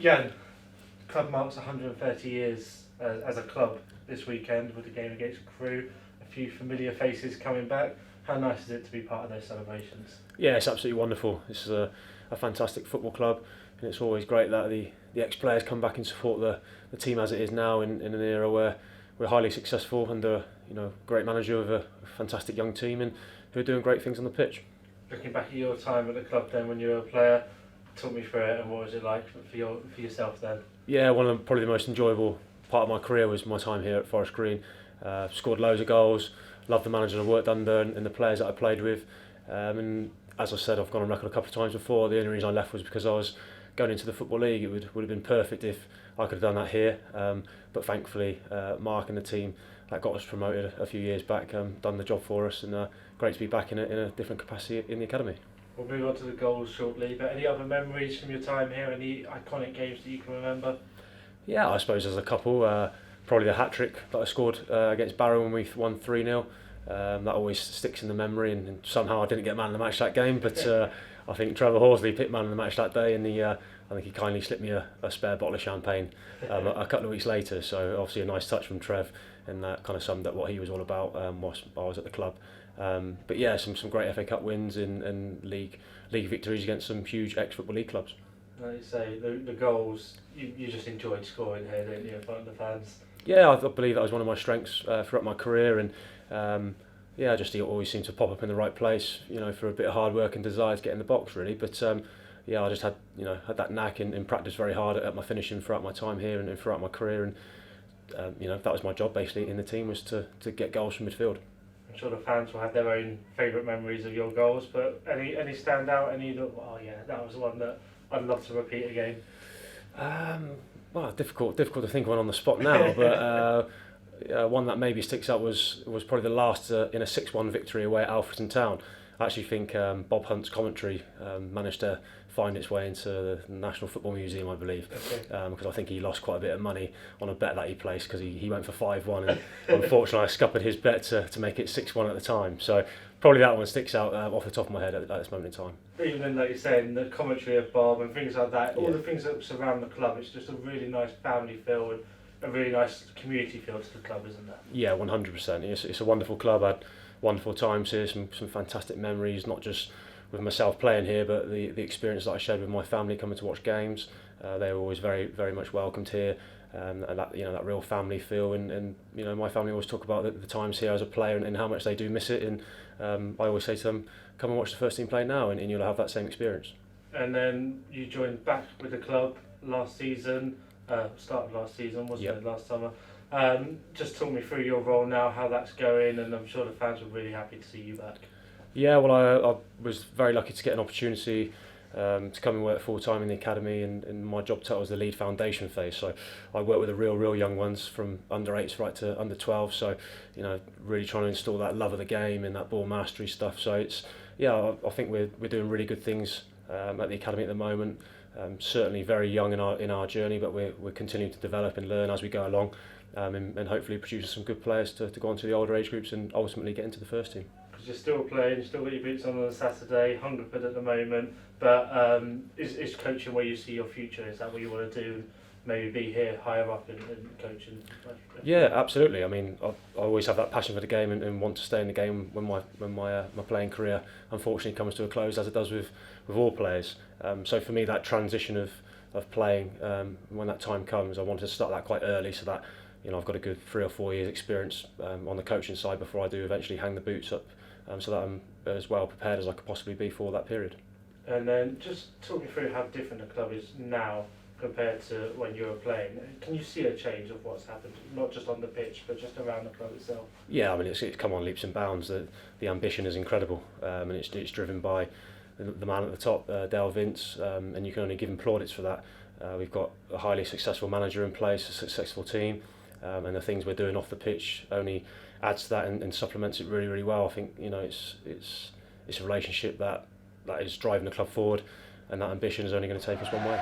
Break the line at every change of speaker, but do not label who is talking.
Jan, club marks 130 years as a club this weekend with the game against Crewe. A few familiar faces coming back. How nice is it to be part of those celebrations?
Yeah, it's absolutely wonderful. This is a fantastic football club, and it's always great that the ex-players come back and support the team as it is now in an era where we're highly successful under great manager with a fantastic young team and who are doing great things on the pitch.
Looking back at your time at the club then when you were a player, talk me through it and what was it like for yourself then?
Yeah, one of probably the most enjoyable part of my career was my time here at Forest Green. Scored loads of goals, loved the manager I worked under and the players that I played with. And as I said, I've gone on record a couple of times before, the only reason I left was because I was going into the Football League. It would have been perfect if I could have done that here. But thankfully, Mark and the team that got us promoted a few years back done the job for us, and great to be back in a different capacity in the academy.
We'll move on to the goals shortly, but any other memories from your time here, any iconic games that you can remember?
Yeah, I suppose there's a couple. Probably the hat-trick that I scored against Barrow when we won 3-0. That always sticks in the memory, and somehow I didn't get man of the match that game, but I think Trevor Horsley picked man of the match that day, and I think he kindly slipped me a spare bottle of champagne a couple of weeks later, so obviously a nice touch from Trev, and that kind of summed up what he was all about whilst I was at the club. But yeah, some great FA Cup wins and league victories against some huge ex-Football League clubs.
Like you say, the goals, you just enjoyed scoring here, didn't you, in front of the fans?
Yeah, I believe that was one of my strengths throughout my career, and he always seemed to pop up in the right place, for a bit of hard work and desire to get in the box, really. But I just had that knack in practice very hard at my finishing throughout my time here and throughout my career, and that was my job basically in the team, was to get goals from midfield.
I'm sure the fans will have their own favourite memories of your goals, but any stand out, that was the one that I'd love to repeat again?
Well, difficult to think of one on the spot now, but one that maybe sticks out was probably the last in a 6-1 victory away at Alfreton Town. I actually think Bob Hunt's commentary managed to find its way into the National Football Museum, I believe, because I think he lost quite a bit of money on a bet that he placed, because he went for 5-1, and unfortunately I scuppered his bet to make it 6-1 at the time. So probably that one sticks out off the top of my head at this moment in time.
Even like you're saying, the commentary of Bob and things like that, all the things that surround the club, it's just a really nice family feel and a really nice community feel to the club, isn't it?
Yeah, 100%. It's a wonderful club. I had wonderful times here, some fantastic memories, not just with myself playing here, but the experience that I shared with my family coming to watch games. They were always very, very much welcomed here, and that real family feel. And my family always talk about the times here as a player and how much they do miss it. And I always say to them, come and watch the first team play now, and you'll have that same experience.
And then you joined back with the club last season, start of last season, wasn't it, last summer? Just talk me through your role now, how that's going, and I'm sure the fans were really happy to see you back.
Yeah, well, I was very lucky to get an opportunity to come and work full-time in the academy, and my job title was the lead foundation phase, so I work with the real young ones from under 8s right to under 12, so really trying to install that love of the game and that ball mastery stuff. So I think we're doing really good things at the academy at the moment. Certainly very young in our journey, but we're continuing to develop and learn as we go along, and hopefully produce some good players to go on to the older age groups and ultimately get into the first team.
Because you're still playing, you've still got your boots on a Saturday, Hungerford at the moment, but is coaching where you see your future? Is that what you want to do? Maybe be here higher up in coaching?
Yeah, absolutely. I mean, I always have that passion for the game and want to stay in the game when my playing career unfortunately comes to a close, as it does with all players. So for me, that transition of playing, when that time comes, I wanted to start that quite early, so that I've got a good 3 or 4 years experience on the coaching side before I do eventually hang the boots up, so that I'm as well prepared as I could possibly be for that period. And
then just talk me through how different the club is now compared to when you were playing. Can you see a change of what's happened, not just on the pitch, but just around the club itself? Yeah, I mean, it's come on leaps and bounds. The ambition is incredible, and it's driven by the man at the top, Dale Vince, and you can only give him plaudits for that. We've got a highly successful manager in place, a successful team, and the things we're doing off the pitch only adds to that and supplements it really, really well. I think it's a relationship that is driving the club forward, and that ambition is only going to take us one way.